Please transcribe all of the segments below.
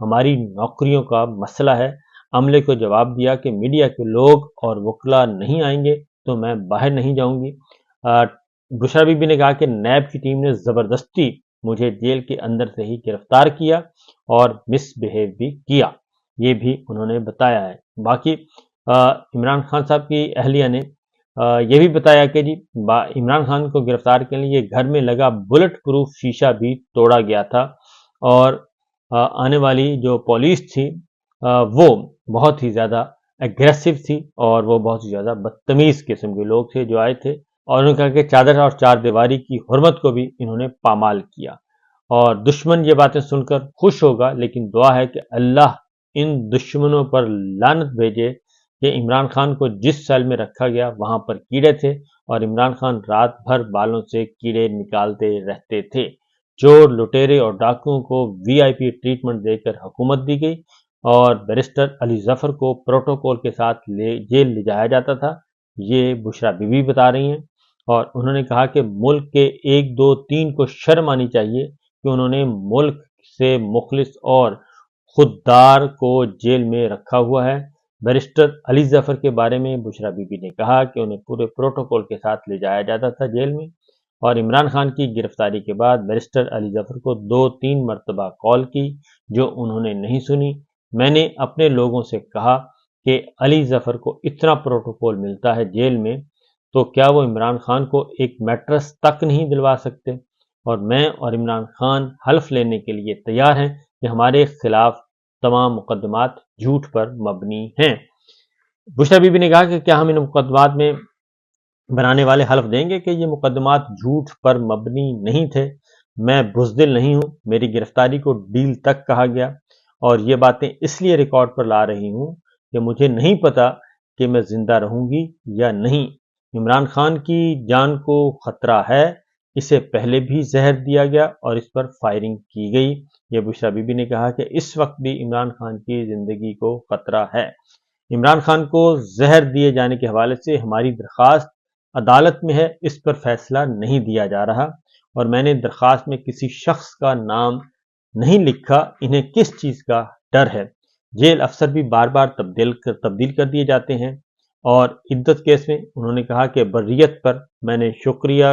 ہماری نوکریوں کا مسئلہ ہے۔ عملے کو جواب دیا کہ میڈیا کے لوگ اور وکلا نہیں آئیں گے تو میں باہر نہیں جاؤں گی۔ بشرا بی بی نے کہا کہ نیب کی ٹیم نے زبردستی مجھے جیل کے اندر سے ہی گرفتار کیا اور مس بہیو بھی کیا، یہ بھی انہوں نے بتایا ہے۔ باقی عمران خان صاحب کی اہلیہ نے یہ بھی بتایا کہ جی عمران خان کو گرفتار کے لیے گھر میں لگا بلٹ پروف شیشہ بھی توڑا گیا تھا، اور آنے والی جو پولیس تھی وہ بہت ہی زیادہ اگریسو تھی، اور وہ بہت ہی زیادہ بدتمیز قسم کے لوگ تھے جو آئے تھے، اور انہوں نے کہا کہ چادر اور چار دیواری کی حرمت کو بھی انہوں نے پامال کیا، اور دشمن یہ باتیں سن کر خوش ہوگا، لیکن دعا ہے کہ اللہ ان دشمنوں پر لعنت بھیجے کہ عمران خان کو جس سیل میں رکھا گیا وہاں پر کیڑے تھے، اور عمران خان رات بھر بالوں سے کیڑے نکالتے رہتے تھے۔ چور، لٹیرے اور ڈاکوؤں کو وی آئی پی ٹریٹمنٹ دے کر حکومت دی گئی، اور بیرسٹر علی ظفر کو پروٹوکول کے ساتھ جیل لے جایا جاتا تھا، یہ بشرا بی بی بتا رہی ہیں۔ اور انہوں نے کہا کہ ملک کے 1 2 3 کو شرم آنی چاہیے کہ انہوں نے ملک سے مخلص اور خوددار کو جیل میں رکھا ہوا ہے۔ بیرسٹر علی ظفر کے بارے میں بشرا بی بی نے کہا کہ انہیں پورے پروٹوکول کے ساتھ لے جایا جاتا تھا جیل میں، اور عمران خان کی گرفتاری کے بعد بیرسٹر علی ظفر کو 2-3 مرتبہ کال کی جو انہوں نے نہیں سنی۔ میں نے اپنے لوگوں سے کہا کہ علی ظفر کو اتنا پروٹوکول ملتا ہے جیل میں، تو کیا وہ عمران خان کو ایک میٹرس تک نہیں دلوا سکتے؟ اور میں اور عمران خان حلف لینے کے لیے تیار ہیں کہ ہمارے خلاف تمام مقدمات جھوٹ پر مبنی ہیں۔ بشرا بی بی نے کہا کہ کیا ہم ان مقدمات میں بنانے والے حلف دیں گے کہ یہ مقدمات جھوٹ پر مبنی نہیں تھے؟ میں بزدل نہیں ہوں، میری گرفتاری کو ڈیل تک کہا گیا، اور یہ باتیں اس لیے ریکارڈ پر لا رہی ہوں کہ مجھے نہیں پتا کہ میں زندہ رہوں گی یا نہیں۔ عمران خان کی جان کو خطرہ ہے، اسے پہلے بھی زہر دیا گیا اور اس پر فائرنگ کی گئی۔ یہ بشرا بی بی نے کہا کہ اس وقت بھی عمران خان کی زندگی کو خطرہ ہے۔ عمران خان کو زہر دیے جانے کے حوالے سے ہماری درخواست عدالت میں ہے، اس پر فیصلہ نہیں دیا جا رہا، اور میں نے درخواست میں کسی شخص کا نام نہیں لکھا۔ انہیں کس چیز کا ڈر ہے؟ جیل افسر بھی بار بار تبدیل کر دیے جاتے ہیں۔ اور عدت کیس میں انہوں نے کہا کہ بریت پر میں نے شکریہ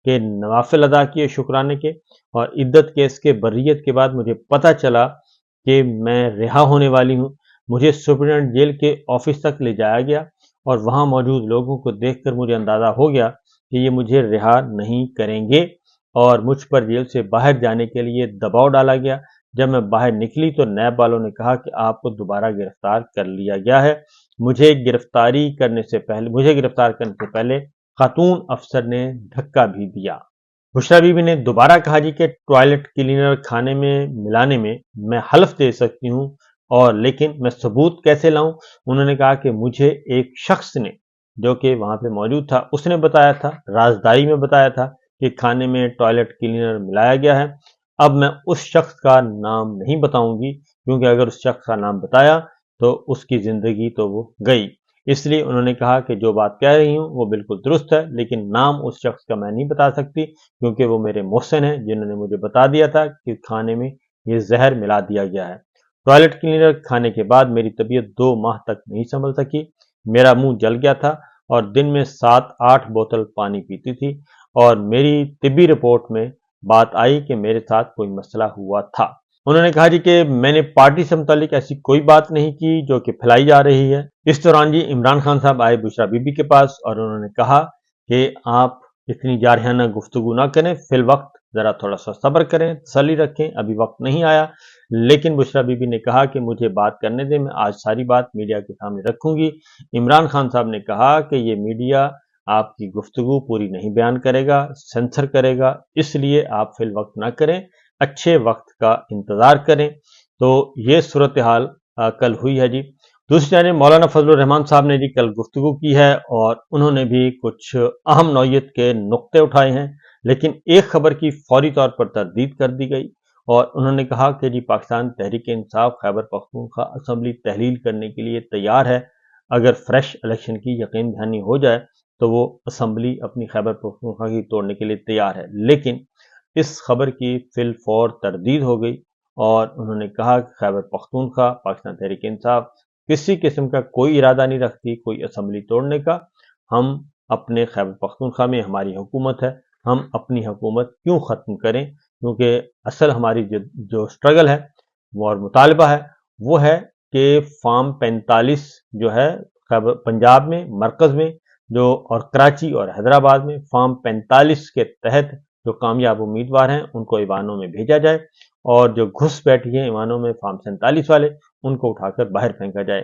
کے نوافل ادا کیے شکرانے کے، اور عدت کیس کے بریت کے بعد مجھے پتہ چلا کہ میں رہا ہونے والی ہوں۔ مجھے سپرنٹینڈنٹ جیل کے آفس تک لے جایا گیا، اور وہاں موجود لوگوں کو دیکھ کر مجھے اندازہ ہو گیا کہ یہ مجھے رہا نہیں کریں گے، اور مجھ پر جیل سے باہر جانے کے لیے دباؤ ڈالا گیا۔ جب میں باہر نکلی تو نیب والوں نے کہا کہ آپ کو دوبارہ گرفتار کر لیا گیا ہے۔ مجھے گرفتار کرنے سے پہلے خاتون افسر نے دھکا بھی دیا۔ بشرا بی بی نے دوبارہ کہا جی کہ ٹوائلٹ کلینر کھانے میں ملانے میں میں حلف دے سکتی ہوں، اور لیکن میں ثبوت کیسے لاؤں؟ انہوں نے کہا کہ مجھے ایک شخص نے جو کہ وہاں پہ موجود تھا اس نے بتایا تھا، رازداری میں بتایا تھا کہ کھانے میں ٹوائلٹ کلینر ملایا گیا ہے۔ اب میں اس شخص کا نام نہیں بتاؤں گی، کیونکہ اگر اس شخص کا نام بتایا تو اس کی زندگی تو وہ گئی۔ اس لیے انہوں نے کہا کہ جو بات کہہ رہی ہوں وہ بالکل درست ہے، لیکن نام اس شخص کا میں نہیں بتا سکتی، کیونکہ وہ میرے محسن ہیں جنہوں نے مجھے بتا دیا تھا کہ کھانے میں یہ زہر ملا دیا گیا ہے۔ ٹوائلٹ کلینر کھانے کے بعد میری طبیعت 2 ماہ تک نہیں سنبھل سکی، میرا منہ جل گیا تھا، اور دن میں 7-8 بوتل پانی پیتی تھی، اور میری طبی رپورٹ میں بات آئی کہ میرے ساتھ کوئی مسئلہ ہوا تھا۔ انہوں نے کہا جی کہ میں نے پارٹی سے متعلق ایسی کوئی بات نہیں کی جو کہ پھیلائی جا رہی ہے۔ اس دوران جی عمران خان صاحب آئے بشرا بی بی کے پاس، اور انہوں نے کہا کہ آپ اتنی جارحانہ گفتگو نہ کریں، فی الوقت ذرا تھوڑا سا صبر کریں، تسلی رکھیں، ابھی وقت نہیں آیا۔ لیکن بشرا بی بی نے کہا کہ مجھے بات کرنے دیں، میں آج ساری بات میڈیا کے سامنے رکھوں گی۔ عمران خان صاحب نے کہا کہ یہ میڈیا آپ کی گفتگو پوری نہیں بیان کرے گا، سینسر کرے گا، اس لیے آپ فی الوقت نہ کریں، اچھے وقت کا انتظار کریں۔ تو یہ صورتحال کل ہوئی ہے جی۔ دوسری جانب مولانا فضل الرحمان صاحب نے جی کل گفتگو کی ہے، اور انہوں نے بھی کچھ اہم نوعیت کے نقطے اٹھائے ہیں، لیکن ایک خبر کی فوری طور پر تردید کر دی گئی، اور انہوں نے کہا کہ جی پاکستان تحریک انصاف خیبر پختونخوا اسمبلی تحلیل کرنے کے لیے تیار ہے، اگر فریش الیکشن کی یقین دہانی ہو جائے تو وہ اسمبلی اپنی خیبر پختونخوا کی توڑنے کے لیے تیار ہے۔ لیکن اس خبر کی فی الفور تردید ہو گئی، اور انہوں نے کہا کہ خیبر پختونخوا پاکستان تحریک انصاف کسی قسم کا کوئی ارادہ نہیں رکھتی کوئی اسمبلی توڑنے کا. ہم اپنے خیبر پختونخوا میں ہماری حکومت ہے، ہم اپنی حکومت کیوں ختم کریں؟ کیونکہ اصل ہماری جو اسٹرگل ہے اور مطالبہ ہے وہ ہے کہ فارم 45 جو ہے پنجاب میں مرکز میں جو اور کراچی اور حیدرآباد میں فارم 45 کے تحت جو کامیاب امیدوار ہیں ان کو ایوانوں میں بھیجا جائے اور جو گھس بیٹھی ہیں ایوانوں میں فارم 47 والے ان کو اٹھا کر باہر پھینکا جائے.